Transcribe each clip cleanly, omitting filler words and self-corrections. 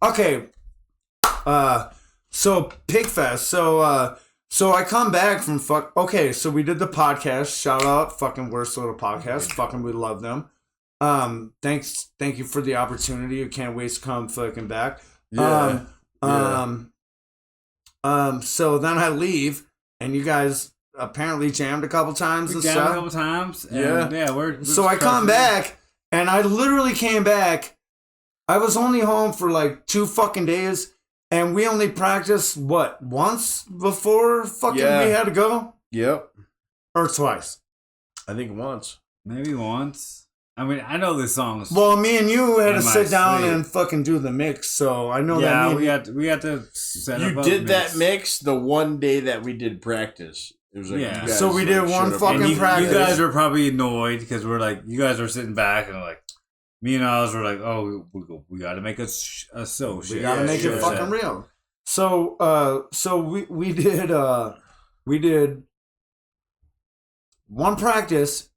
Okay. So Pigfest. So I come back from Okay, so we did the podcast. Shout out, fucking Worst Little Podcast. Fucking, we love them. Thank you for the opportunity. You can't wait to come fucking back. Yeah. So then I leave, and you guys apparently jammed a couple times and jammed stuff. a couple times. Yeah. Yeah, we're So I come back, and I literally came back. I was only home for like 2 fucking days, and we only practiced, what, once before fucking we had to go? Yep. Or twice? I think once. Maybe once. I mean, I know this song. Well, me and you had to In my sit down sleep. and fucking do the mix, so I know Yeah, that. we had to set up. You a did that mix the one day that we did practice. It was like Yeah. you guys, So we did like, one showed up. fucking and practice. you guys were probably annoyed because we're like, you guys were sitting back and like, me and Oz were like, oh, we got to make a show. We gotta make it fucking real. So we did one practice,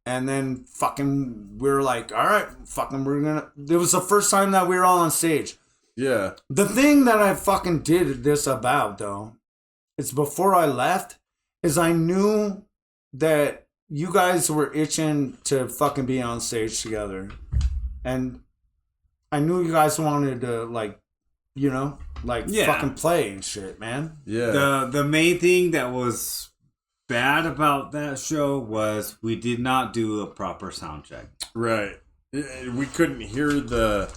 and then fucking we were like, all right, fucking we're gonna. It was the first time that we were all on stage. Yeah. The thing that I fucking did this about though, it's before I left, is I knew that you guys were itching to fucking be on stage together. And I knew you guys wanted to, like, you know, like fucking play and shit, man. Yeah. The main thing that was bad about that show was we did not do a proper sound check. Right. We couldn't hear the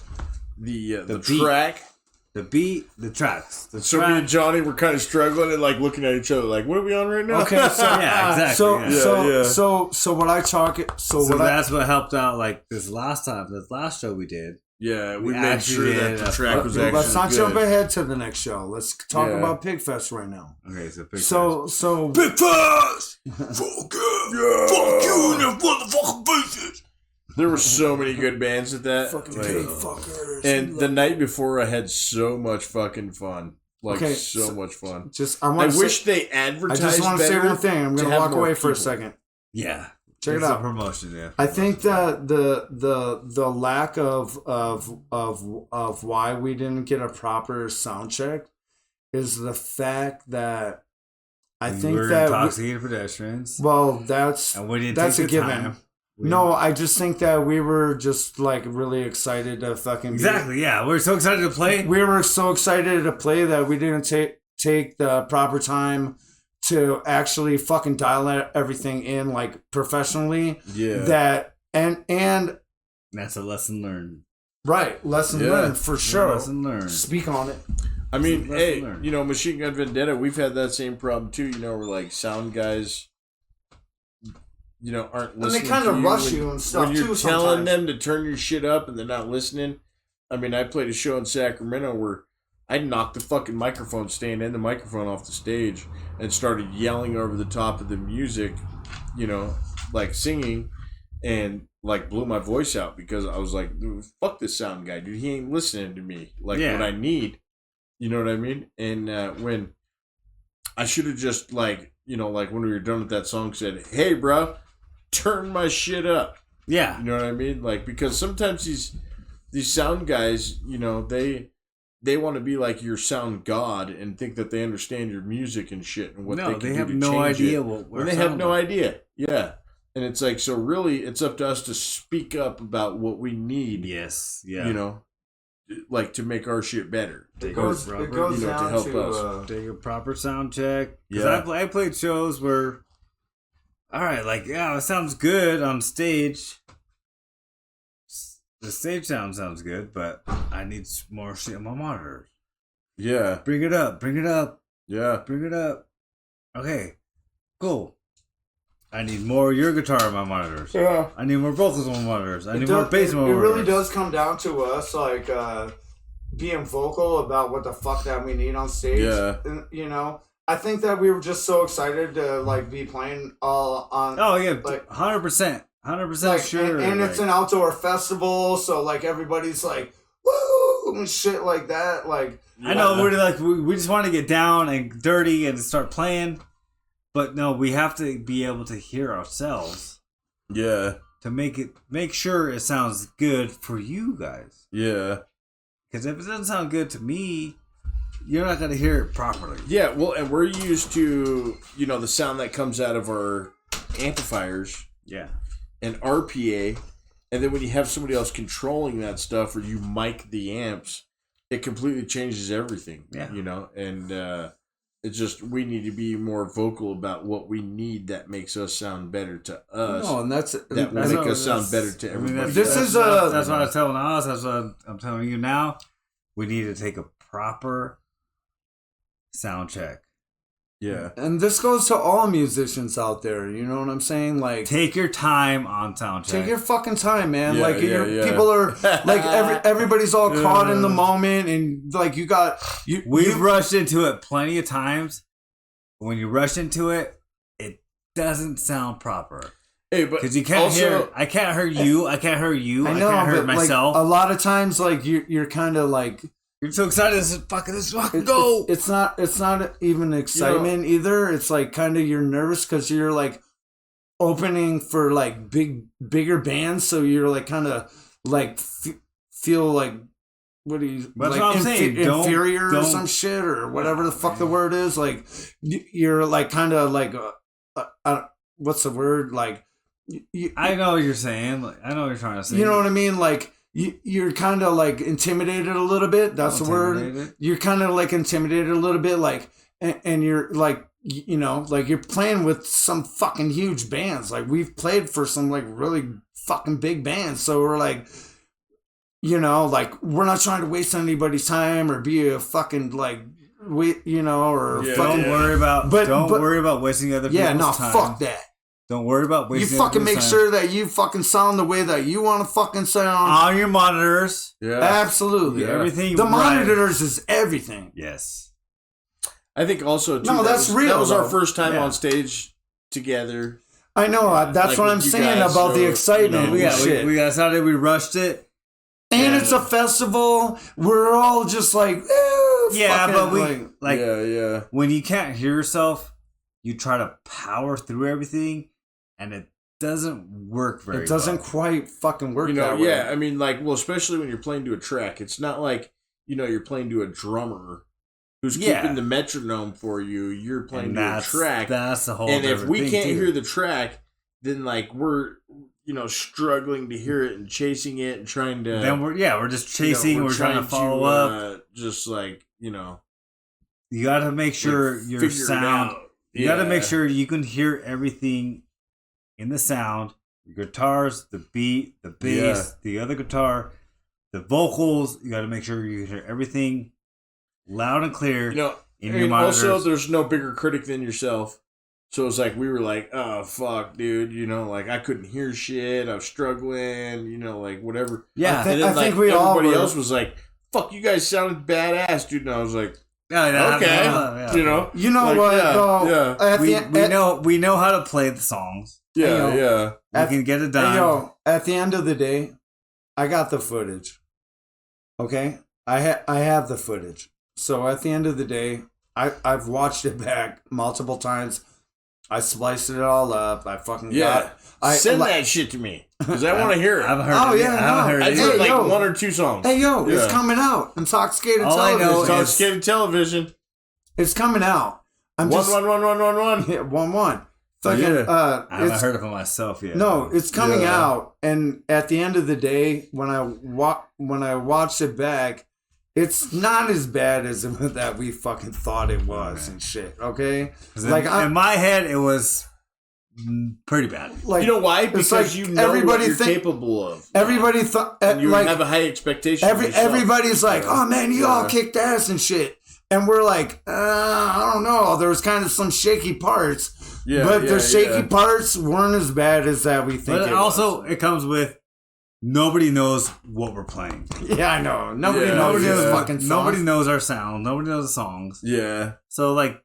beat. track. The beat, the tracks. So me and Johnny were kind of struggling and like looking at each other like, what are we on right now? Okay, so Yeah, exactly. So what I talk So that's what helped out. Like this last show we did. Yeah, we We made actually sure that did the a track was fucking- actually let's not good. jump ahead to the next show. Let's talk Yeah. about Pigfest right now. Okay, so Pigfest! Fuck yeah! Fuck you and your motherfucking faces! There were so many good bands at that. Fucking like, pig fuckers. and the night before, I had so much fucking fun. Like, Okay, so much fun. Just I wish they advertised I just want to say better one thing. I'm to gonna have walk more away for a people. second. yeah, Check it it's a out. promotion. Yeah, I think that the lack of why we didn't get a proper sound check is the fact that I think we're that intoxicated pedestrians. that's And we didn't that's take a the given. time. No, I just think that we were just like really excited to fucking Exactly. Yeah, we're so excited to play. We were so excited to play that we didn't take the proper time to actually fucking dial everything in like professionally. Yeah. That and That's a lesson learned. right, lesson learned for sure. Lesson learned. Speak on it. I mean, Lesson hey, learned. you know, Machine Gun Vendetta, we've had that same problem too. You know, where like sound guys, you know, aren't And listening. they kind to of rush when, you and stuff when you're too. telling Sometimes. them to turn your shit up and they're not listening. I mean, I played a show in Sacramento where I knocked the fucking microphone stand and the microphone off the stage and started yelling over the top of the music, you know, like singing, and like blew my voice out because I was like, fuck this sound guy, dude. He ain't listening to me like Yeah. what I need. You know what I mean? And when I should have just like, you know, like when we were done with that song said, hey, bro, turn my shit up. Yeah. You know what I mean? Like, because sometimes these sound guys, you know, they want to be like your sound god and think that they understand your music and shit and what No, they can they do have to no change idea it. what When they have no idea. Yeah. And it's like, so really it's up to us to speak up about what we need. Yes. Yeah. You know, like to make our shit better. It goes you know, to down help to us. Take a proper sound check. Yeah. I played shows where, all right, like, yeah, it sounds good on stage. The stage sounds good, but I need more shit on my monitors. Yeah. Bring it up. Bring it up. Yeah. Bring it up. Okay. Cool. I need more of your guitar on my monitors. Yeah. I need more vocals on my monitors. I need more bass it, on my it monitors. really does come down to us like being vocal about what the fuck that we need on stage. Yeah. And, you know, I think that we were just so excited to like be playing all on. Oh yeah, like 100%, 100% like, sure. and it's an outdoor festival, so like everybody's like woo and shit like that. Like I know we're like we just want to get down and dirty and start playing, but no, we have to be able to hear ourselves. Yeah. To make sure it sounds good for you guys. Yeah. Because if it doesn't sound good to me, you're not gonna hear it properly. Yeah, well, and we're used to, the sound that comes out of our amplifiers. Yeah. And RPA, and then when you have somebody else controlling that stuff, or you mic the amps, it completely changes everything. Yeah. And it's just, we need to be more vocal about what we need that makes us sound better to us. No, and that will make us sound better to everybody. That's what I was telling us. That's what I'm telling you now. We need to take a proper sound check. Yeah. And this goes to all musicians out there. You know what I'm saying? Like, take your time on sound check. Take your fucking time, man. Yeah, like, yeah. people are like everybody's all caught in the moment, and like We've rushed into it plenty of times. When you rush into it, it doesn't sound proper. Hey, but because you can't hear. I can't hear you. I can't hear you. I know, can't hear but myself. Like, a lot of times, like you're kind of like. You're so excited. This fucking go. It's not even excitement either. It's like kind of you're nervous because you're like opening for like bigger bands, so you're like kind of like feel like what do you That's like what I'm saying. Inferior or some shit or whatever the fuck the word is. Like you're like kind of like what's the word like. I know what you're saying. I know what you're trying to say. You know what I mean, like. You're kind of like intimidated a little bit. That's the word. You're kind of like intimidated a little bit, like, and you're like, like you're playing with some fucking huge bands. Like we've played for some like really fucking big bands. So we're like, like we're not trying to waste anybody's time or be a fucking like, or fucking. Don't worry about. Don't worry about wasting other people's time. Yeah, no, fuck that. Don't worry about wasting. You fucking make sure that you fucking sound the way that you want to fucking sound on your monitors. Yeah, absolutely. Yeah. Everything. The monitors is everything. Yes. I think also too, no, that's real. That was our first time on stage together. I know. That's what I'm saying about the excitement. We got excited. We rushed it, and it's a festival. We're all just like, but we yeah. When you can't hear yourself, you try to power through everything. And it doesn't work very well. It doesn't quite fucking work that way. Yeah, I mean, like, well, especially when you're playing to a track. It's not like, you're playing to a drummer who's keeping the metronome for you. You're playing to a track. That's the whole And if we can't hear the track, then, like, we're, struggling to hear it and chasing it and trying to... Then we're just chasing. We're trying to follow up. Just like, You got to make sure your sound... You got to make sure you can hear everything in the sound, the guitars, the beat, the bass, the other guitar, the vocals. You got to make sure you hear everything loud and clear in your monitors. Also, there's no bigger critic than yourself. So it's like we were like, oh fuck, dude, like I couldn't hear shit. I was struggling, like whatever. Yeah, I think we everybody else was like, fuck, you guys sounded badass, dude. And I was like, okay, we know how to play the songs. We can get it done. At the end of the day, I got the footage. Okay, I have the footage. So at the end of the day, I've watched it back multiple times. I spliced it all up. I fucking send that shit to me because I want to hear it. I haven't heard it. I've heard like one or two songs. Hey it's coming out. Intoxxikated television. Intoxxikated television. It's coming out. I'm one. Yeah, 1-1. I haven't heard of it myself yet. No, it's coming out, and at the end of the day, when I watched it back, it's not as bad as that we fucking thought it was and shit. Okay, like in my head, it was pretty bad. Like, you know why? Because like everybody what you're capable of. Everybody thought you like, have a high expectation. Everybody's like, oh man, you all kicked ass and shit. And we're like, I don't know. There was kind of some shaky parts. But the shaky parts weren't as bad as that we think. But it comes with nobody knows what we're playing. Yeah, I know. Nobody knows this fucking song. Nobody knows our sound. Nobody knows the songs. Yeah. So like,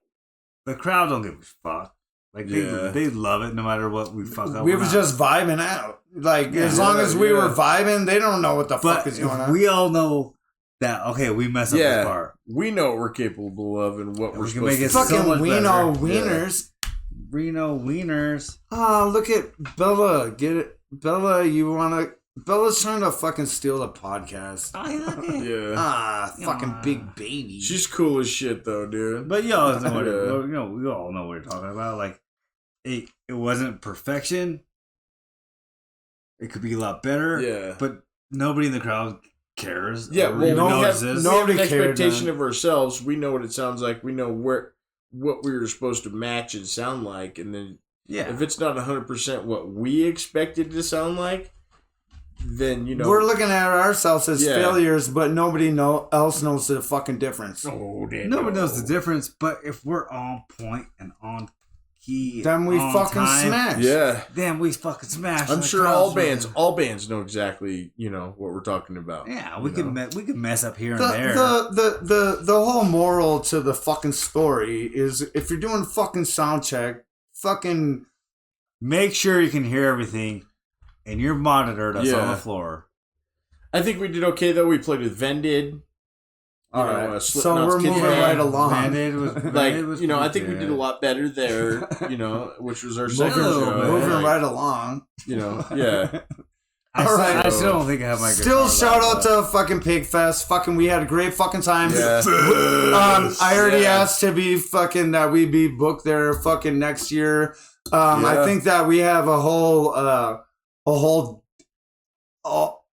the crowd don't give a fuck. Like they love it no matter what we fuck up. We were just vibing out. Like as long as we were vibing, they don't know what the fuck is going on. We all know that we mess up this part. We know what we're capable of and what we're supposed to do. Fucking Reno wieners. Reno wieners. Oh, look at Bella. Get it, Bella. You wanna Bella's trying to fucking steal the podcast. Yeah. Fucking big baby. She's cool as shit though, dude. But y'all know what we all know what you're talking about. Like, it wasn't perfection. It could be a lot better. Yeah. But nobody in the crowd cares. Yeah, or well, even we have notices. an expectation of ourselves. We know what it sounds like. We know what we were supposed to match and sound like, and then if it's not 100% what we expected to sound like, then we're looking at ourselves as failures, but nobody else knows the fucking difference. Nobody knows the difference. But if we're on point and on key, then we fucking smash. Yeah, then we fucking smash. I'm sure all bands know exactly what we're talking about. Yeah, we can mess up here and there. The whole moral to the fucking story is if you're doing fucking sound check, fucking make sure you can hear everything. And your monitor that's on the floor. I think we did okay though. We played with Vended. All right. So we're moving right along. Vended was I think we did a lot better there. Which was our second show. Moving right along. Yeah. All right. I still don't think I have my guitar. Still shout out to fucking Pigfest. Fucking, we had a great fucking time. Yeah. I already asked to be fucking that we be booked there fucking next year. I think that we have a whole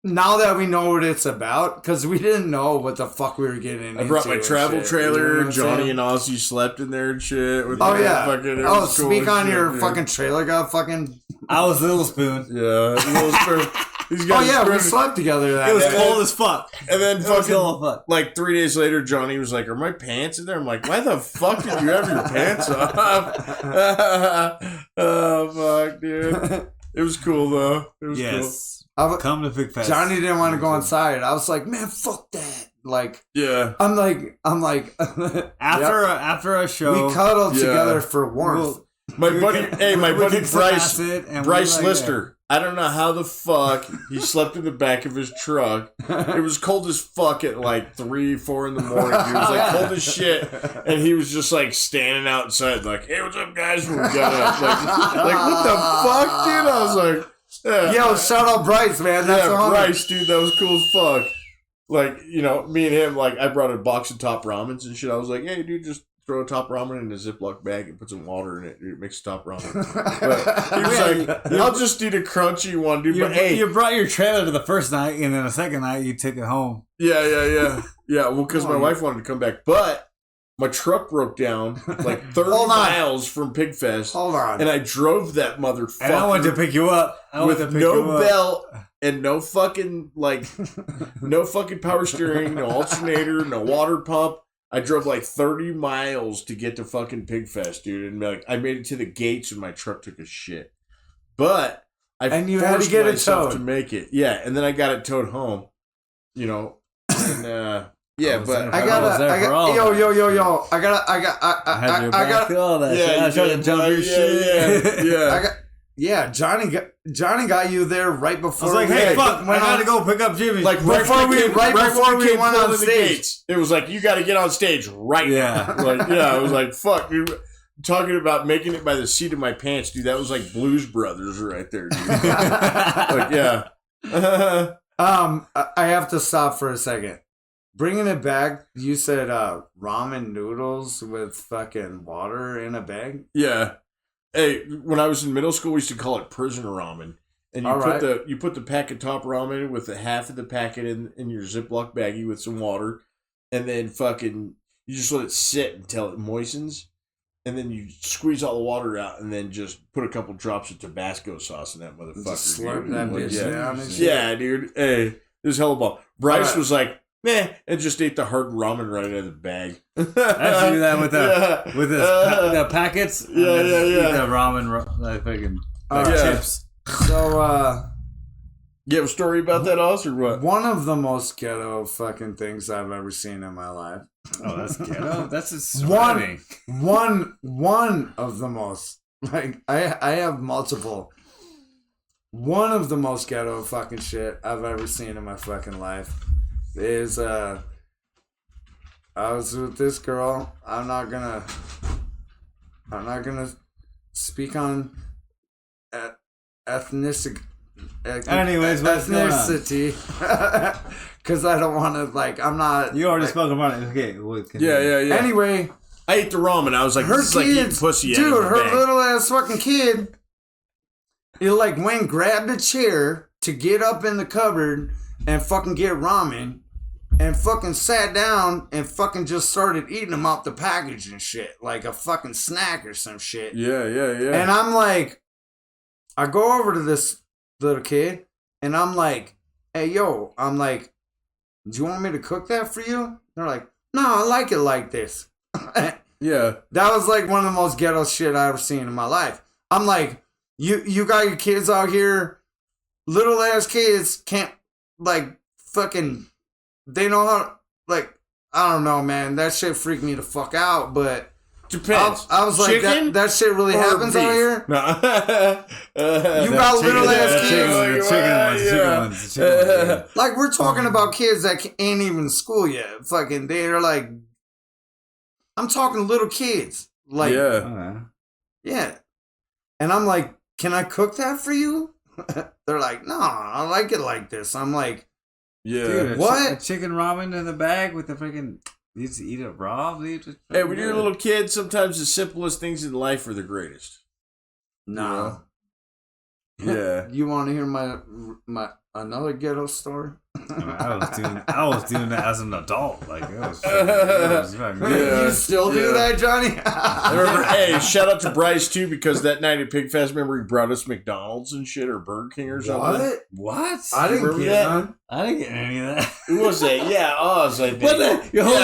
now that we know what it's about, because we didn't know what the fuck we were getting into. I brought my travel trailer. Johnny and Ozzy slept in there and shit. Speak on your fucking trailer, got fucking. I was Little Spoon. Yeah, Little Spoon. These guys we slept together that It was day. cold as fuck. And then fucking, like 3 days later, Johnny was like, "Are my pants in there?" I'm like, "Why the fuck did you have your pants off?" Oh fuck, dude. It was cool though. It was cool. Come to Pigfest. Johnny didn't want to go inside. I was like, man, fuck that. Like, I'm like, after a show, we cuddled together for warmth. My buddy Bryce Lister. I don't know how the fuck he slept in the back of his truck. It was cold as fuck at like 3, 4 in the morning. He was like cold as shit, and he was just like standing outside, like, "Hey, what's up, guys?" We got up. Like, what the fuck, dude? I was like, yo, shout out Bryce, man. That's Bryce, dude, that was cool as fuck. Like, me and him, like, I brought a box of top ramens and shit. I was like, "Hey, dude, just throw a top ramen in a Ziploc bag and put some water in it. It makes top ramen." But he was like, "I'll just eat a crunchy one, dude." But hey, you brought your trailer to the first night, and then the second night you took it home. Yeah. Well, because my wife wanted to come back, but my truck broke down like 30 miles from Pigfest. Hold on. And I drove that motherfucker. And I went to pick you up with no belt and no fucking no fucking power steering, no alternator, no water pump. I drove like 30 miles to get to fucking Pigfest, dude, and like I made it to the gates and my truck took a shit. But I you had to get it towed to make it. Yeah, and then I got it towed home. And yeah, but I got yo. I got all that shit. I was trying to jump your shit. Yeah, Johnny got you there right before. I was like, "Hey, fuck, I gotta go pick up Jimmy." Like before we went on stage, it was like, "You got to get on stage right now." Like, I was like, "Fuck, dude." Talking about making it by the seat of my pants, dude. That was like Blues Brothers right there, dude. Like, yeah. I have to stop for a second. Bringing it back, you said ramen noodles with fucking water in a bag. Yeah. Hey, when I was in middle school, we used to call it prisoner ramen, and you put the packet top ramen with the half of the packet in your Ziploc baggie with some water, and then fucking you just let it sit until it moistens, and then you squeeze all the water out, and then just put a couple drops of Tabasco sauce in that motherfucker. Just slurp that bitch down. Yeah, dude. Hey, this is hella ball. Bryce was like, "Meh," and just ate the hard ramen right out of the bag. I used to do that with the packets. Yeah. The ramen, like fucking chips. So, you have a story about that, Oz, or what? One of the most ghetto fucking things I've ever seen in my life. Oh, that's ghetto. That's a one of the most. Like I have multiple. One of the most ghetto fucking shit I've ever seen in my fucking life is I was with this girl. I'm not gonna speak on ethnicity Anyways, what's going on? ethnicity. Because I don't want to, like, I'm not. You already spoke about it. Okay. Yeah. Anyway, I ate the ramen. I was like, her this is like eating kids, pussy. dude, out of a her bag. little ass fucking kid, he like went and grabbed a chair to get up in the cupboard and fucking get ramen, and fucking sat down and fucking just started eating them out the package and shit, like a fucking snack or some shit. Yeah. And I'm like, I go over to this little kid and I'm like, hey, yo, I'm like, do you want me to cook that for you? They're like, no, I like it like this. Yeah. That was like one of the most ghetto shit I ever seen in my life. I'm like, you got your kids out here, little ass kids can't, like, fucking, they know how, like, I don't know, man. That shit freaked me the fuck out, but Depends. I was like, that shit really happens out here? No. You got little ass kids. The chicken ones. Like, we're talking about kids that ain't even in school yet. Fucking, they're like, I'm talking little kids. Like, yeah. And I'm like, can I cook that for you? They're like, no, I like it like this. I'm like, Dude, what? A chicken ramen in the bag with the freaking. You just eat it raw, dude. Hey, when you're a little kid, sometimes the simplest things in life are the greatest. no. Yeah. You want to hear my another ghetto story? I was doing that as an adult. Like, it was Yeah. You still do that, Johnny? I remember, hey, shout out to Bryce too, because that night at Pigfest, remember he brought us McDonald's and shit, or Burger King or something. What? I didn't Remember get that? none. I didn't get any of that. Who was that? Yeah, Oz, I think. What the? You're holding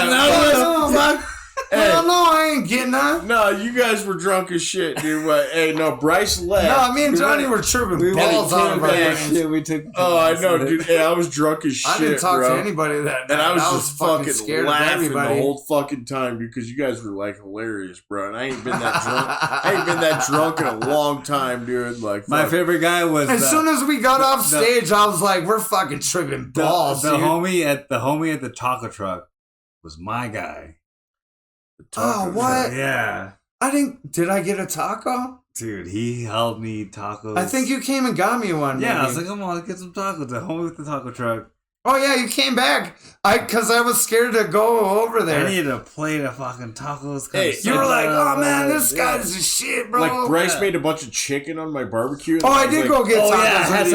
Yeah, Hey. Hell no, I ain't getting none. No, you guys were drunk as shit, dude. But, hey, no, Bryce left. No, me and Johnny were tripping balls out of our brains. We took. Oh, I know, dude. Hey, I was drunk as shit, I didn't talk bro. to anybody that night. And I was just fucking scared laughing of the everybody. whole fucking time, dude, because you guys were like hilarious, bro. And I ain't been that drunk. I ain't been that drunk in a long time, dude. Like, My fuck. favorite guy was As soon as we got off stage, I was like, "We're fucking tripping balls." the dude. homie at the taco truck was my guy. Oh, what? Yeah, Did I get a taco? dude, he helped me tacos. I think you came and got me one. Yeah, I was maybe. like, come on, let's get some tacos. The homie with the taco truck. Oh yeah, you came back. Because I was scared to go over there. I needed a plate of fucking tacos. Hey, You were like, "Oh man, Yeah. this guy's a shit, bro." Like, Bryce Yeah. made a bunch of chicken on my barbecue. and Oh, I was did like, go get oh, tacos. yeah, I had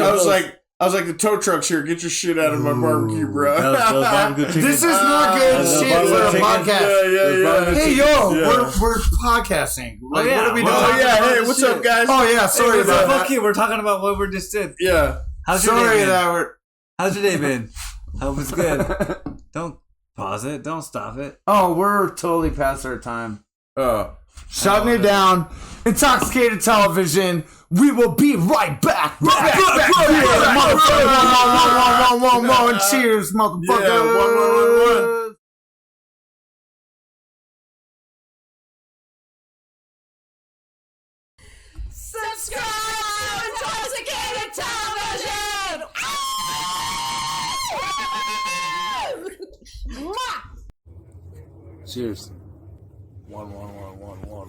I was like, the tow truck's here. Get your shit out of my barbecue, bro. Those barbecue chicken. This is not good the shit for a barbecue chicken. podcast. Yeah. Hey yo, Yeah. we're podcasting. Like, yeah. what are we Well, doing? Oh, yeah. Hey, about what's the up, shit. guys? Oh yeah, sorry Hey, about fuck that. you. We're talking about what we just did. Yeah. How's your Sorry day been? that we're. How's your day been? Hope it's good. Don't pause it. Don't stop it. Oh, we're totally past our time. Shutting Oh, it down. Intoxicated television. We will be right back. Motherfucker. Cheers, motherfucker. Yeah, one. Subscribe to Intoxicated Television! Mwah! Cheers. One.